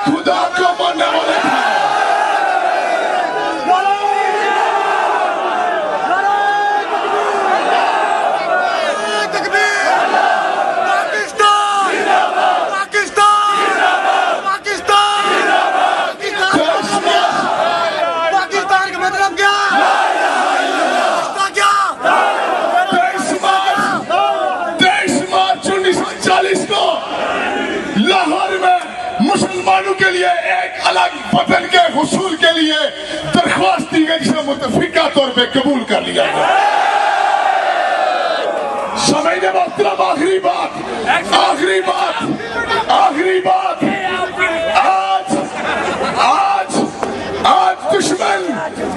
خدا کو ماننے والے مسلمانوں کے لیے ایک الگ وطن کے حصول کے لیے درخواست دی گئی جسے متفقہ طور پہ قبول کر لیا گیا. سمجھنے محترم آخری بات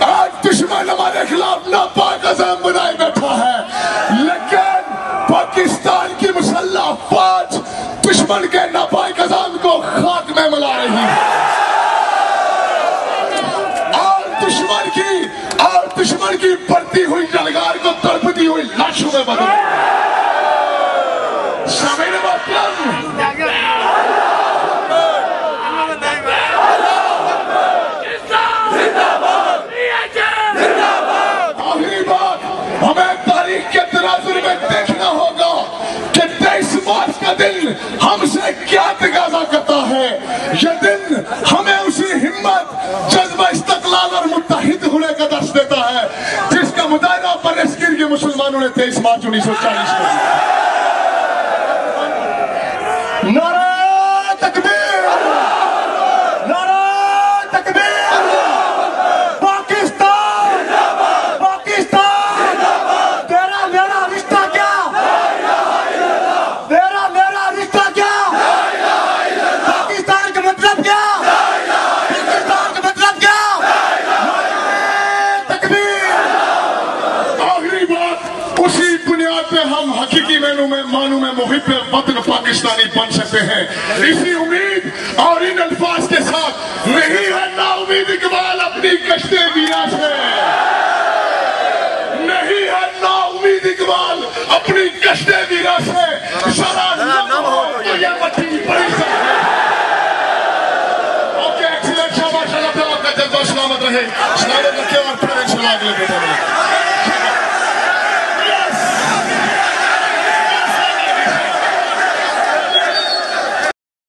آج دشمن ہمارے خلاف ناپاک عزم بنائے بیٹھا ہے، لیکن پاکستان کی مسلح افواج دشمن کے ناپاک عزم کو خاک میں ملا رہی ہے اور دشمن کی بڑھتی ہوئی جلگار کو تڑپتی ہوئی لاشوں میں بدل سامنے آخری بات ہمیں تاریخ کے تناظر میں دیکھنا ہوگا کہ 23 مارچ کا دن ہم سے کیا تقاضا کرتا ہے. یہ دن ہمیں اسی ہمت، جذبہ استقلال اور متحد ہونے کا درس دیتا ہے جس کا مظاہرہ برصغیر کے مسلمانوں نے 23 مارچ 1940 کو کیا. نعرہ تکبیر، نعرہ تکبیر، پاکستان، پاکستان، تیرا میرا رشتہ کیا، تیرا میرا رشتہ کیا، پاکستان کا مطلب کیا، پاکستان کا مطلب کیا، تکبیر. آخری بات، اسی بنیاد پہ ہم حقیقی معنوں میں محب وطن پاکستانی بن سکتے ہیں. اسی امید اور ان الفاظ کے ساتھ نہیں ہے نا امید اقبال اپنی کشتے ویرا سے، نہیں ہے نا امید اقبال اپنی کشتے ویرا سے. ذرا نم ہو تو یہ مٹی بڑی سکتے ہے. اوکے ایکسیلنٹ، شاباش، اللہ تعالیٰ کا جذبہ سلامت رہے، سلامت رکھے اور پھر انشاءاللہ اگلے بیٹے میں